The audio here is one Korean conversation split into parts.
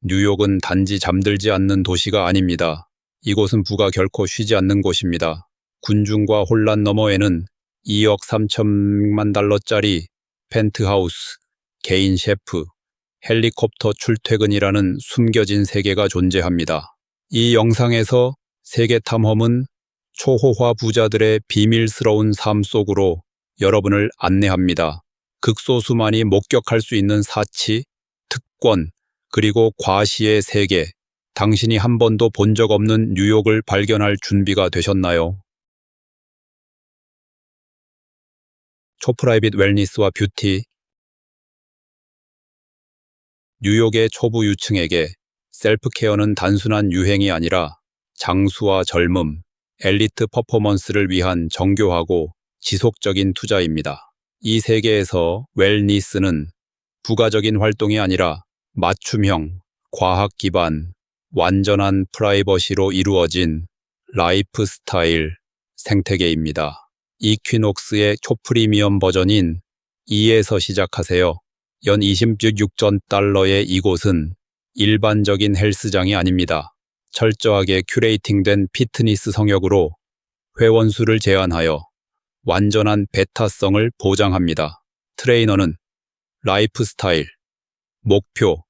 뉴욕은 단지 잠들지 않는 도시가 아닙니다. 이곳은 부가 결코 쉬지 않는 곳입니다. 군중과 혼란 너머에는 2억 3천만 달러짜리 펜트하우스, 개인 셰프, 헬리콥터 출퇴근이라는 숨겨진 세계가 존재합니다. 이 영상에서 세계 탐험은 초호화 부자들의 비밀스러운 삶 속으로 여러분을 안내합니다. 극소수만이 목격할 수 있는 사치, 특권, 그리고 과시의 세계. 당신이 한 번도 본 적 없는 뉴욕을 발견할 준비가 되셨나요? 초프라이빗 웰니스와 뷰티. 뉴욕의 초부 유층에게 셀프케어는 단순한 유행이 아니라 장수와 젊음, 엘리트 퍼포먼스를 위한 정교하고 지속적인 투자입니다. 이 세계에서 웰니스는 부가적인 활동이 아니라 맞춤형, 과학 기반, 완전한 프라이버시로 이루어진 라이프 스타일 생태계입니다. 이퀴녹스의 초프리미엄 버전인 2에서 시작하세요. 연 26전 달러의 이곳은 일반적인 헬스장이 아닙니다. 철저하게 큐레이팅된 피트니스 성역으로 회원수를 제한하여 완전한 베타성을 보장합니다. 트레이너는 라이프 스타일, 목표,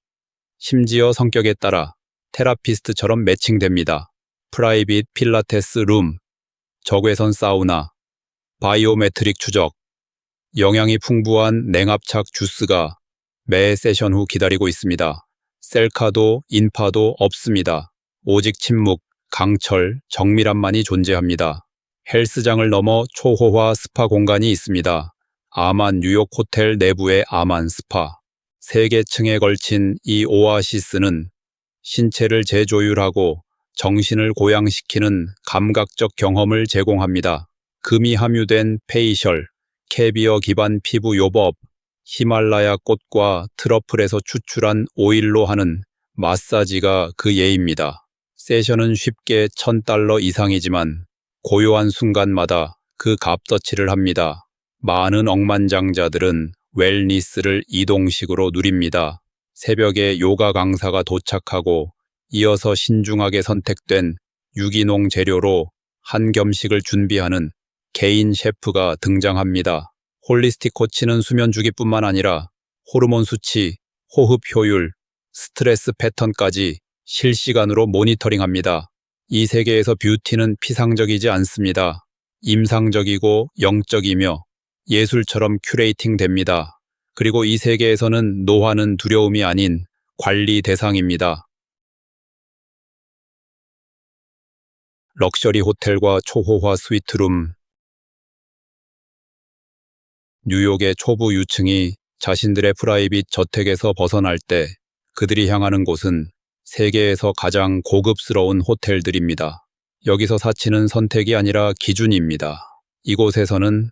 심지어 성격에 따라 테라피스트처럼 매칭됩니다. 프라이빗 필라테스 룸, 적외선 사우나, 바이오메트릭 추적, 영양이 풍부한 냉압착 주스가 매 세션 후 기다리고 있습니다. 셀카도 인파도 없습니다. 오직 침묵, 강철, 정밀함만이 존재합니다. 헬스장을 넘어 초호화 스파 공간이 있습니다. 아만 뉴욕 호텔 내부의 아만 스파. 3개 층에 걸친 이 오아시스는 신체를 재조율하고 정신을 고양시키는 감각적 경험을 제공합니다. 금이 함유된 페이셜, 캐비어 기반 피부 요법, 히말라야 꽃과 트러플에서 추출한 오일로 하는 마사지가 그 예입니다. 세션은 쉽게 $1,000 이상이지만 고요한 순간마다 그 값어치를 합니다. 많은 억만장자들은 웰니스를 이동식으로 누립니다. 새벽에 요가 강사가 도착하고 이어서 신중하게 선택된 유기농 재료로 한 겸식을 준비하는 개인 셰프가 등장합니다. 홀리스틱 코치는 수면 주기뿐만 아니라 호르몬 수치, 호흡 효율, 스트레스 패턴까지 실시간으로 모니터링합니다. 이 세계에서 뷰티는 피상적이지 않습니다. 임상적이고 영적이며 예술처럼 큐레이팅됩니다. 그리고 이 세계에서는 노화는 두려움이 아닌 관리 대상입니다. 럭셔리 호텔과 초호화 스위트룸. 뉴욕의 초부 유층이 자신들의 프라이빗 저택에서 벗어날 때 그들이 향하는 곳은 세계에서 가장 고급스러운 호텔들입니다. 여기서 사치는 선택이 아니라 기준입니다. 이곳에서는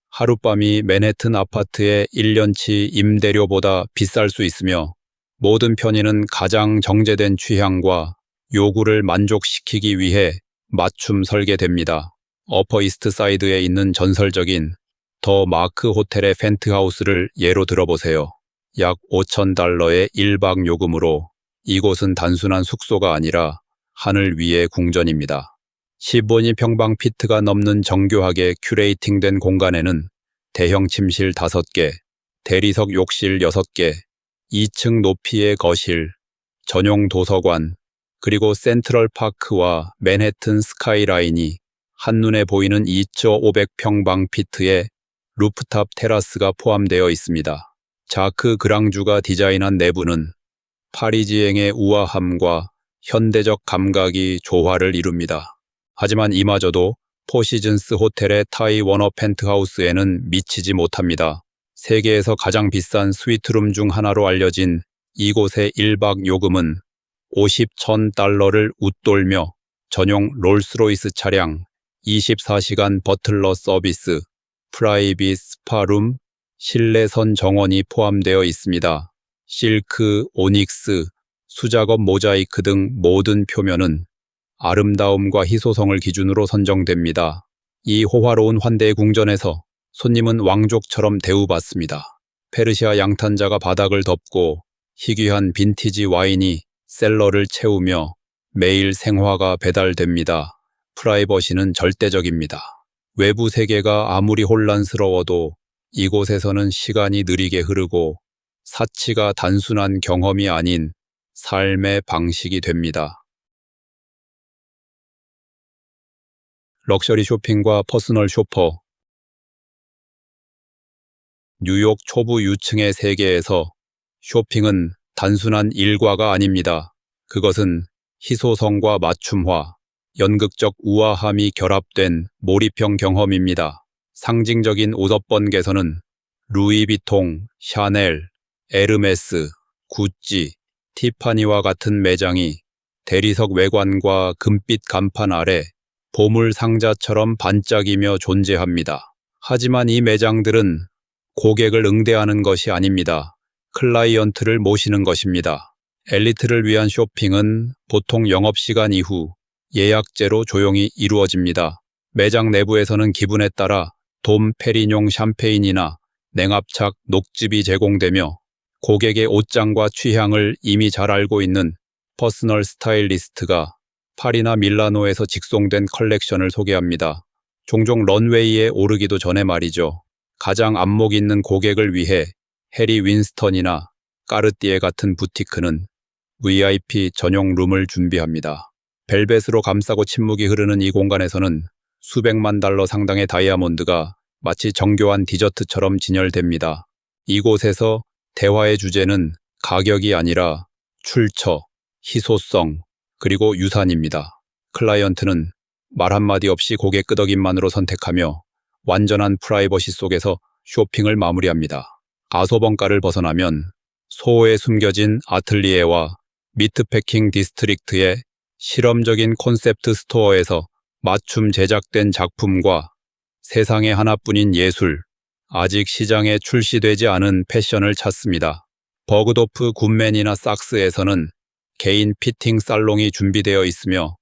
하룻밤이 맨해튼 아파트의 1년치 임대료보다 비쌀 수 있으며 모든 편의는 가장 정제된 취향과 요구를 만족시키기 위해 맞춤 설계됩니다. 어퍼 이스트 사이드에 있는 전설적인 더 마크 호텔의 펜트하우스를 예로 들어보세요. 약 $5,000의 1박 요금으로 이곳은 단순한 숙소가 아니라 하늘 위의 궁전입니다. 12평방피트가 넘는 정교하게 큐레이팅된 공간에는 대형 침실 5개, 대리석 욕실 6개, 2층 높이의 거실, 전용 도서관, 그리고 센트럴파크와 맨해튼 스카이라인이 한눈에 보이는 2,500평방피트의 루프탑 테라스가 포함되어 있습니다. 자크 그랑주가 디자인한 내부는 파리지앵의 우아함과 현대적 감각이 조화를 이룹니다. 하지만 이마저도 포시즌스 호텔의 타이 워너 펜트하우스에는 미치지 못합니다. 세계에서 가장 비싼 스위트룸 중 하나로 알려진 이곳의 1박 요금은 $50,000를 웃돌며 전용 롤스로이스 차량, 24시간 버틀러 서비스, 프라이빗 스파룸, 실내선 정원이 포함되어 있습니다. 실크, 오닉스, 수작업 모자이크 등 모든 표면은 아름다움과 희소성을 기준으로 선정됩니다. 이 호화로운 환대 궁전에서 손님은 왕족처럼 대우받습니다. 페르시아 양탄자가 바닥을 덮고 희귀한 빈티지 와인이 셀러를 채우며 매일 생화가 배달됩니다. 프라이버시는 절대적입니다. 외부 세계가 아무리 혼란스러워도 이곳에서는 시간이 느리게 흐르고 사치가 단순한 경험이 아닌 삶의 방식이 됩니다. 럭셔리 쇼핑과 퍼스널 쇼퍼. 뉴욕 초부 유층의 세계에서 쇼핑은 단순한 일과가 아닙니다. 그것은 희소성과 맞춤화, 연극적 우아함이 결합된 몰입형 경험입니다. 상징적인 5번 개선은 루이비통, 샤넬, 에르메스, 구찌, 티파니와 같은 매장이 대리석 외관과 금빛 간판 아래 보물 상자처럼 반짝이며 존재합니다. 하지만 이 매장들은 고객을 응대하는 것이 아닙니다. 클라이언트를 모시는 것입니다. 엘리트를 위한 쇼핑은 보통 영업시간 이후 예약제로 조용히 이루어집니다. 매장 내부에서는 기분에 따라 돔 페리뇽 샴페인이나 냉압착 녹즙이 제공되며 고객의 옷장과 취향을 이미 잘 알고 있는 퍼스널 스타일리스트가 파리나 밀라노에서 직송된 컬렉션을 소개합니다. 종종 런웨이에 오르기도 전에 말이죠. 가장 안목 있는 고객을 위해 해리 윈스턴이나 까르띠에 같은 부티크는 VIP 전용 룸을 준비합니다. 벨벳으로 감싸고 침묵이 흐르는 이 공간에서는 수백만 달러 상당의 다이아몬드가 마치 정교한 디저트처럼 진열됩니다. 이곳에서 대화의 주제는 가격이 아니라 출처, 희소성, 그리고 유산입니다. 클라이언트는 말 한마디 없이 고개 끄덕임만으로 선택하며 완전한 프라이버시 속에서 쇼핑을 마무리합니다. 아소벙가를 벗어나면 소호에 숨겨진 아틀리에와 미트패킹 디스트릭트의 실험적인 콘셉트 스토어에서 맞춤 제작된 작품과 세상에 하나뿐인 예술, 아직 시장에 출시되지 않은 패션을 찾습니다. 버그도프 굿맨이나 삭스에서는 개인 피팅 살롱이 준비되어 있으며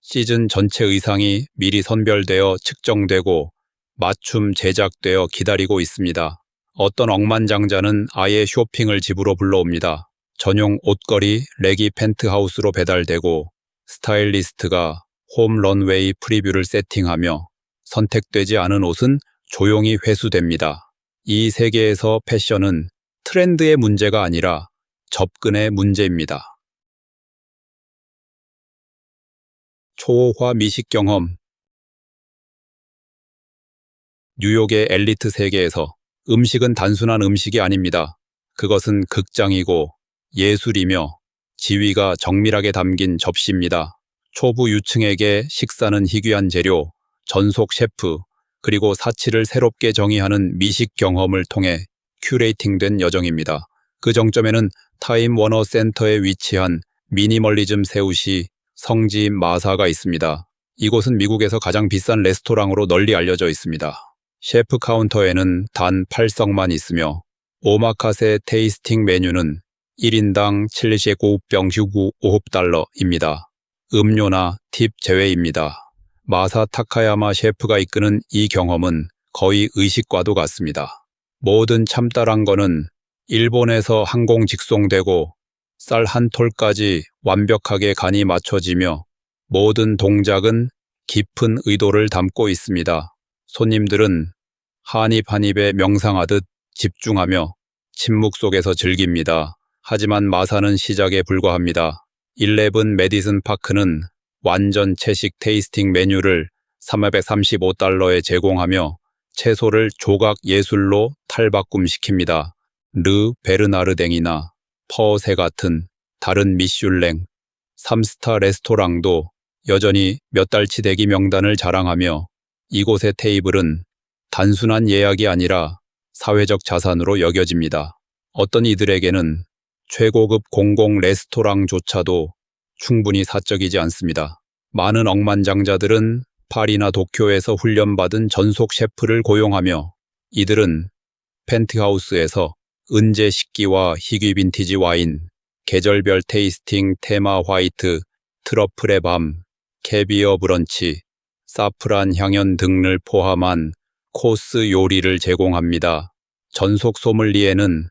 시즌 전체 의상이 미리 선별되어 측정되고 맞춤 제작되어 기다리고 있습니다. 어떤 억만장자는 아예 쇼핑을 집으로 불러옵니다. 전용 옷걸이 렉이 펜트하우스로 배달되고 스타일리스트가 홈 런웨이 프리뷰를 세팅하며 선택되지 않은 옷은 조용히 회수됩니다. 이 세계에서 패션은 트렌드의 문제가 아니라 접근의 문제입니다. 초호화 미식 경험. 뉴욕의 엘리트 세계에서 음식은 단순한 음식이 아닙니다. 그것은 극장이고 예술이며 지위가 정밀하게 담긴 접시입니다. 초부 유층에게 식사는 희귀한 재료, 전속 셰프, 그리고 사치를 새롭게 정의하는 미식 경험을 통해 큐레이팅된 여정입니다. 그 정점에는 타임 워너 센터에 위치한 미니멀리즘 새우시 성지 마사가 있습니다. 이곳은 미국에서 가장 비싼 레스토랑으로 널리 알려져 있습니다. 셰프 카운터에는 단 8석만 있으며 오마카세 테이스팅 메뉴는 1인당 7시고 5달러입니다. 음료나 팁 제외입니다. 마사 타카야마 셰프가 이끄는 이 경험은 거의 의식과도 같습니다. 모든 참다란 거는 일본에서 항공 직송되고 쌀 한 톨까지 완벽하게 간이 맞춰지며 모든 동작은 깊은 의도를 담고 있습니다. 손님들은 한 입 한 입에 명상하듯 집중하며 침묵 속에서 즐깁니다. 하지만 마사는 시작에 불과합니다. 11 메디슨 파크는 완전 채식 테이스팅 메뉴를 335달러에 제공하며 채소를 조각 예술로 탈바꿈시킵니다. 르 베르나르댕이나 퍼세 같은 다른 미슐랭 3스타 레스토랑도 여전히 몇 달치 대기 명단을 자랑하며 이곳의 테이블은 단순한 예약이 아니라 사회적 자산으로 여겨집니다. 어떤 이들에게는 최고급 공공 레스토랑조차도 충분히 사적이지 않습니다. 많은 억만장자들은 파리나 도쿄에서 훈련받은 전속 셰프를 고용하며 이들은 펜트하우스에서 은재 식기와 희귀 빈티지 와인, 계절별 테이스팅 테마 화이트, 트러플의 밤, 캐비어 브런치, 사프란 향연 등을 포함한 코스 요리를 제공합니다. 전속 소믈리에는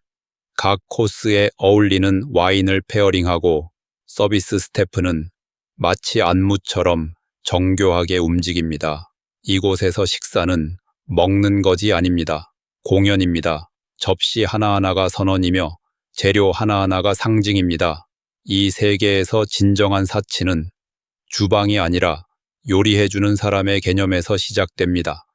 각 코스에 어울리는 와인을 페어링하고 서비스 스태프는 마치 안무처럼 정교하게 움직입니다. 이곳에서 식사는 먹는 것이 아닙니다. 공연입니다. 접시 하나하나가 선언이며 재료 하나하나가 상징입니다. 이 세계에서 진정한 사치는 주방이 아니라 요리해주는 사람의 개념에서 시작됩니다.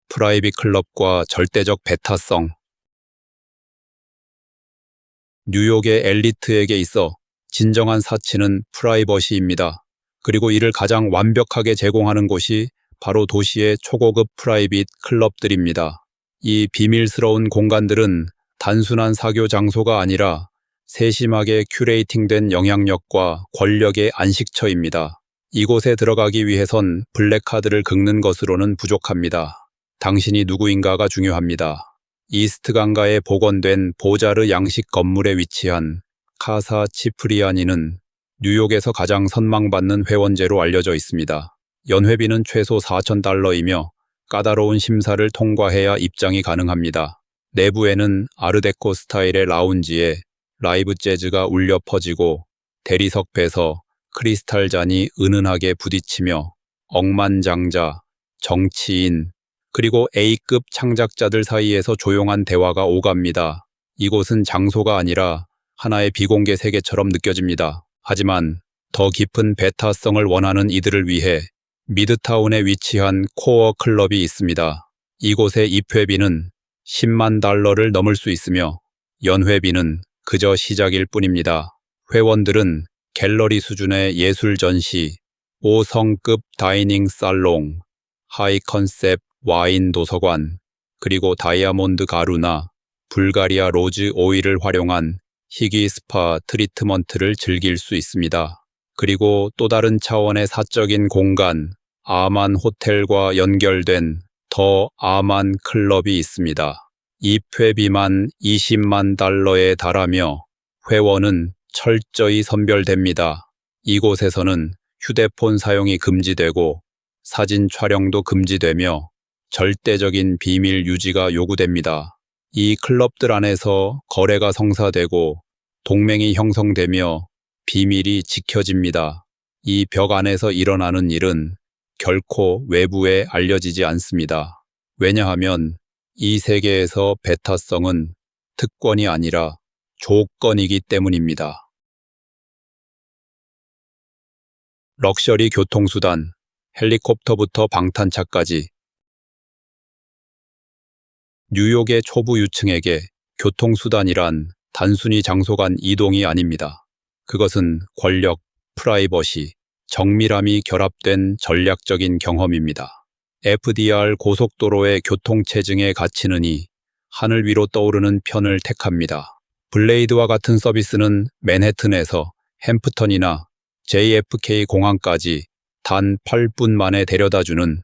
프라이빗 클럽과 절대적 배타성. 뉴욕의 엘리트에게 있어 진정한 사치는 프라이버시입니다. 그리고 이를 가장 완벽하게 제공하는 곳이 바로 도시의 초고급 프라이빗 클럽들입니다. 이 비밀스러운 공간들은 단순한 사교 장소가 아니라 세심하게 큐레이팅된 영향력과 권력의 안식처입니다. 이곳에 들어가기 위해선 블랙카드를 긁는 것으로는 부족합니다. 당신이 누구인가가 중요합니다. 이스트 강가에 복원된 보자르 양식 건물에 위치한 카사 치프리아니는 뉴욕에서 가장 선망받는 회원제로 알려져 있습니다. 연회비는 최소 $4,000이며 까다로운 심사를 통과해야 입장이 가능합니다. 내부에는 아르데코 스타일의 라운지에 라이브 재즈가 울려 퍼지고 대리석 배서, 크리스탈 잔이 은은하게 부딪히며 억만장자, 정치인, 그리고 A급 창작자들 사이에서 조용한 대화가 오갑니다. 이곳은 장소가 아니라 하나의 비공개 세계처럼 느껴집니다. 하지만 더 깊은 배타성을 원하는 이들을 위해 미드타운에 위치한 코어 클럽이 있습니다. 이곳의 입회비는 $100,000를 넘을 수 있으며 연회비는 그저 시작일 뿐입니다. 회원들은 갤러리 수준의 예술 전시, 5성급 다이닝 살롱, 하이 컨셉 와인 도서관, 그리고 다이아몬드 가루나 불가리아 로즈 오일을 활용한 희귀 스파 트리트먼트를 즐길 수 있습니다. 그리고 또 다른 차원의 사적인 공간, 아만 호텔과 연결된 더 아만 클럽이 있습니다. 입회비만 $200,000에 달하며 회원은 철저히 선별됩니다. 이곳에서는 휴대폰 사용이 금지되고 사진 촬영도 금지되며 절대적인 비밀 유지가 요구됩니다. 이 클럽들 안에서 거래가 성사되고 동맹이 형성되며 비밀이 지켜집니다. 이 벽 안에서 일어나는 일은 결코 외부에 알려지지 않습니다. 왜냐하면 이 세계에서 배타성은 특권이 아니라 조건이기 때문입니다. 럭셔리 교통수단, 헬리콥터부터 방탄차까지. 뉴욕의 초부 유층에게 교통수단이란 단순히 장소 간 이동이 아닙니다. 그것은 권력, 프라이버시, 정밀함이 결합된 전략적인 경험입니다. FDR 고속도로의 교통체증에 갇히는 이 하늘 위로 떠오르는 편을 택합니다. 블레이드와 같은 서비스는 맨해튼에서 햄프턴이나 JFK 공항까지 단 8분 만에 데려다주는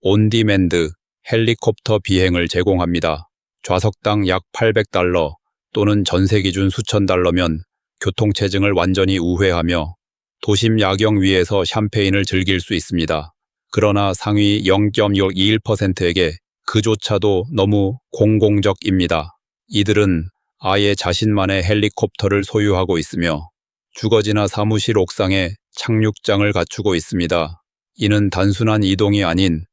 온디맨드 헬리콥터 비행을 제공합니다. 좌석당 약 $800 또는 전세 기준 수천 달러면 교통체증을 완전히 우회하며 도심 야경 위에서 샴페인을 즐길 수 있습니다. 그러나 상위 0.21%에게 그조차도 너무 공공적입니다. 이들은 아예 자신만의 헬리콥터를 소유하고 있으며 주거지나 사무실 옥상에 착륙장을 갖추고 있습니다. 이는 단순한 이동이 아닌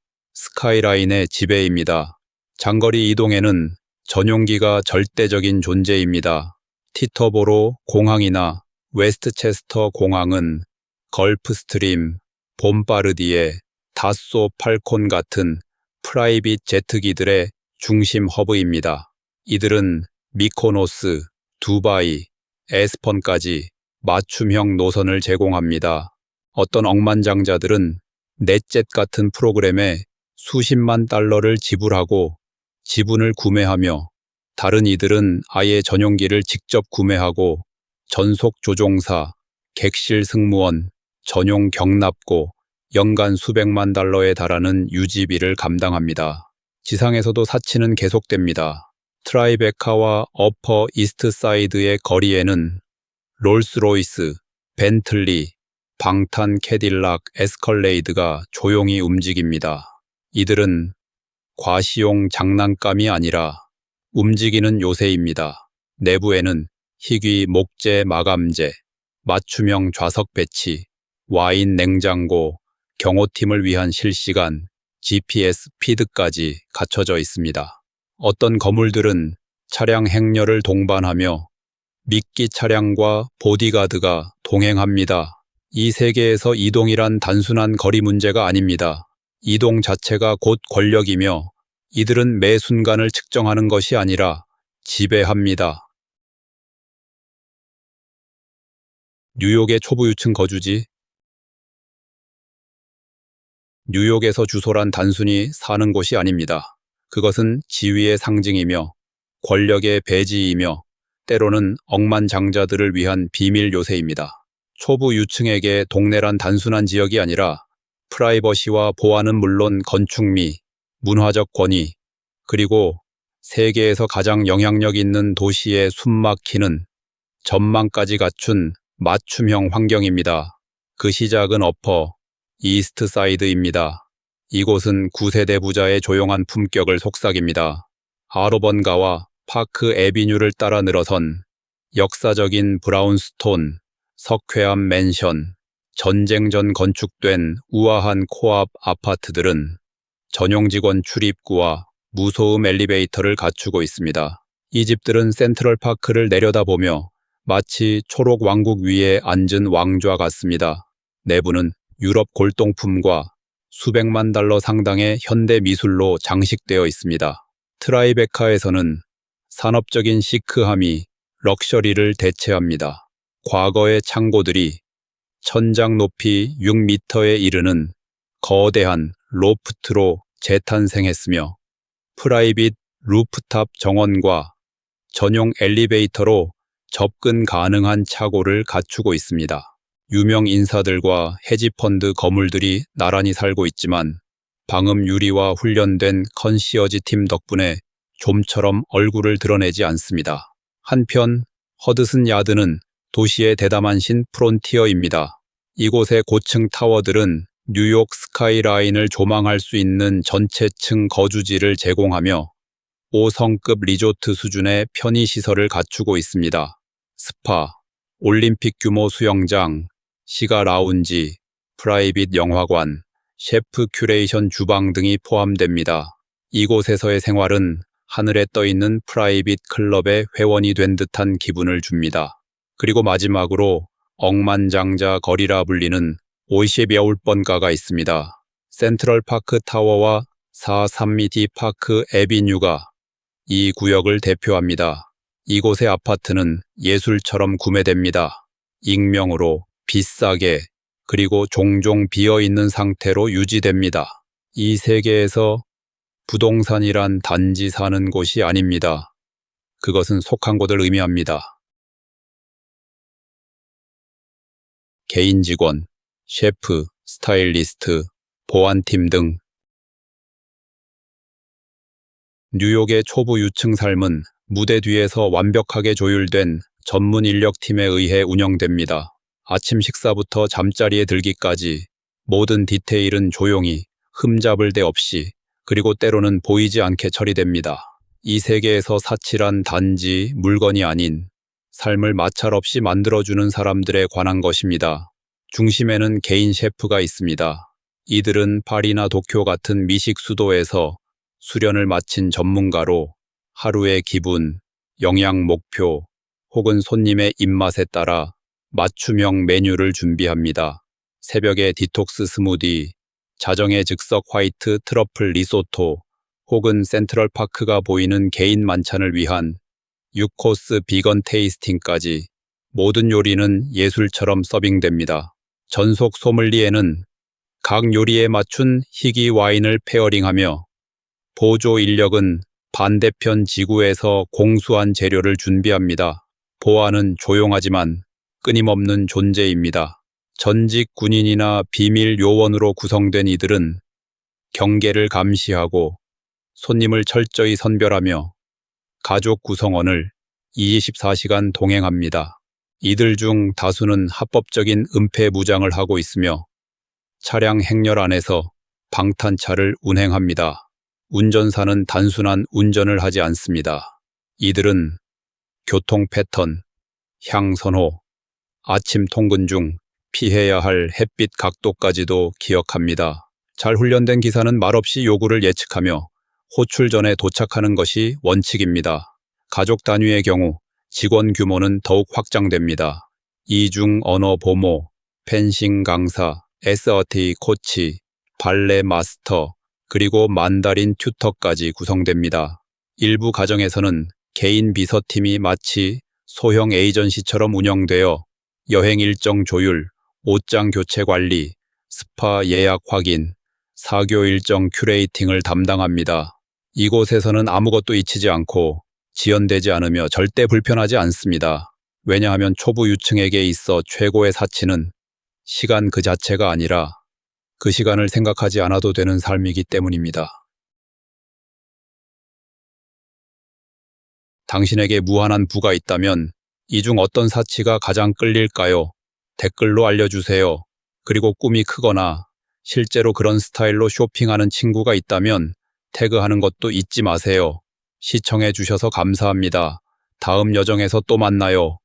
스카이라인의 지배입니다. 장거리 이동에는 전용기가 절대적인 존재입니다. 티터보로 공항이나 웨스트체스터 공항은 걸프스트림, 봄바르디에, 다쏘 팔콘 같은 프라이빗 제트기들의 중심 허브입니다. 이들은 미코노스, 두바이, 에스펀까지 맞춤형 노선을 제공합니다. 어떤 억만장자들은 넷젯 같은 프로그램에 수십만 달러를 지불하고 지분을 구매하며 다른 이들은 아예 전용기를 직접 구매하고 전속 조종사, 객실 승무원, 전용 경납고 연간 수백만 달러에 달하는 유지비를 감당합니다. 지상에서도 사치는 계속됩니다. 트라이베카와 어퍼 이스트사이드의 거리에는 롤스로이스, 벤틀리, 방탄 캐딜락 에스컬레이드가 조용히 움직입니다. 이들은 과시용 장난감이 아니라 움직이는 요새입니다. 내부에는 희귀 목재 마감재, 맞춤형 좌석 배치, 와인 냉장고, 경호팀을 위한 실시간 GPS 피드까지 갖춰져 있습니다. 어떤 건물들은 차량 행렬을 동반하며 미끼 차량과 보디가드가 동행합니다. 이 세계에서 이동이란 단순한 거리 문제가 아닙니다. 이동 자체가 곧 권력이며 이들은 매 순간을 측정하는 것이 아니라 지배합니다. 뉴욕의 초부 유층 거주지. 뉴욕에서 주소란 단순히 사는 곳이 아닙니다. 그것은 지위의 상징이며 권력의 배지이며 때로는 억만장자들을 위한 비밀 요새입니다. 초부 유층에게 동네란 단순한 지역이 아니라 프라이버시와 보안은 물론 건축미, 문화적 권위, 그리고 세계에서 가장 영향력 있는 도시의 숨막히는 전망까지 갖춘 맞춤형 환경입니다. 그 시작은 어퍼 이스트 사이드입니다. 이곳은 9세대 부자의 조용한 품격을 속삭입니다. 하로번가와 파크 애비뉴를 따라 늘어선 역사적인 브라운스톤, 석회암 맨션, 전쟁 전 건축된 우아한 코앞 아파트들은 전용 직원 출입구와 무소음 엘리베이터를 갖추고 있습니다. 이 집들은 센트럴파크를 내려다보며 마치 초록 왕국 위에 앉은 왕좌 같습니다. 내부는 유럽 골동품과 수백만 달러 상당의 현대 미술로 장식되어 있습니다. 트라이베카에서는 산업적인 시크함이 럭셔리를 대체합니다. 과거의 창고들이 천장 높이 6m에 이르는 거대한 로프트로 재탄생했으며 프라이빗 루프탑 정원과 전용 엘리베이터로 접근 가능한 차고를 갖추고 있습니다. 유명 인사들과 헤지펀드 거물들이 나란히 살고 있지만 방음 유리와 훈련된 컨시어지 팀 덕분에 좀처럼 얼굴을 드러내지 않습니다. 한편 허드슨 야드는 도시의 대담한신 프론티어입니다. 이곳의 고층 타워들은 뉴욕 스카이라인을 조망할 수 있는 전체층 거주지를 제공하며 5성급 리조트 수준의 편의시설을 갖추고 있습니다. 스파, 올림픽 규모 수영장, 시가 라운지, 프라이빗 영화관, 셰프 큐레이션 주방 등이 포함됩니다. 이곳에서의 생활은 하늘에 떠있는 프라이빗 클럽의 회원이 된 듯한 기분을 줍니다. 그리고 마지막으로 억만장자 거리라 불리는 50여울번가가 있습니다. 센트럴파크 타워와 432D 파크 애비뉴가 이 구역을 대표합니다. 이곳의 아파트는 예술처럼 구매됩니다. 익명으로 비싸게 그리고 종종 비어있는 상태로 유지됩니다. 이 세계에서 부동산이란 단지 사는 곳이 아닙니다. 그것은 속한 곳을 의미합니다. 개인 직원, 셰프, 스타일리스트, 보안팀 등 뉴욕의 초부 유층 삶은 무대 뒤에서 완벽하게 조율된 전문 인력팀에 의해 운영됩니다. 아침 식사부터 잠자리에 들기까지 모든 디테일은 조용히 흠잡을 데 없이 그리고 때로는 보이지 않게 처리됩니다. 이 세계에서 사치란 단지 물건이 아닌 삶을 마찰 없이 만들어주는 사람들에 관한 것입니다. 중심에는 개인 셰프가 있습니다. 이들은 파리나 도쿄 같은 미식 수도에서 수련을 마친 전문가로 하루의 기분, 영양 목표 혹은 손님의 입맛에 따라 맞춤형 메뉴를 준비합니다. 새벽에 디톡스 스무디, 자정의 즉석 화이트 트러플 리소토 혹은 센트럴파크가 보이는 개인 만찬을 위한 6코스 비건 테이스팅까지 모든 요리는 예술처럼 서빙됩니다. 전속 소믈리에는 각 요리에 맞춘 희귀 와인을 페어링하며 보조 인력은 반대편 지구에서 공수한 재료를 준비합니다. 보안은 조용하지만 끊임없는 존재입니다. 전직 군인이나 비밀 요원으로 구성된 이들은 경계를 감시하고 손님을 철저히 선별하며 가족 구성원을 24시간 동행합니다. 이들 중 다수는 합법적인 은폐 무장을 하고 있으며 차량 행렬 안에서 방탄차를 운행합니다. 운전사는 단순한 운전을 하지 않습니다. 이들은 교통 패턴, 향선호, 아침 통근 중 피해야 할 햇빛 각도까지도 기억합니다. 잘 훈련된 기사는 말없이 요구를 예측하며 호출 전에 도착하는 것이 원칙입니다. 가족 단위의 경우 직원 규모는 더욱 확장됩니다. 이중 언어 보모, 펜싱 강사, SRT 코치, 발레 마스터, 그리고 만다린 튜터까지 구성됩니다. 일부 가정에서는 개인 비서팀이 마치 소형 에이전시처럼 운영되어 여행 일정 조율, 옷장 교체 관리, 스파 예약 확인, 사교 일정 큐레이팅을 담당합니다. 이곳에서는 아무것도 잊히지 않고 지연되지 않으며 절대 불편하지 않습니다. 왜냐하면 초보 유층에게 있어 최고의 사치는 시간 그 자체가 아니라 그 시간을 생각하지 않아도 되는 삶이기 때문입니다. 당신에게 무한한 부가 있다면 이 중 어떤 사치가 가장 끌릴까요? 댓글로 알려주세요. 그리고 꿈이 크거나 실제로 그런 스타일로 쇼핑하는 친구가 있다면 태그하는 것도 잊지 마세요. 시청해 주셔서 감사합니다. 다음 여정에서 또 만나요.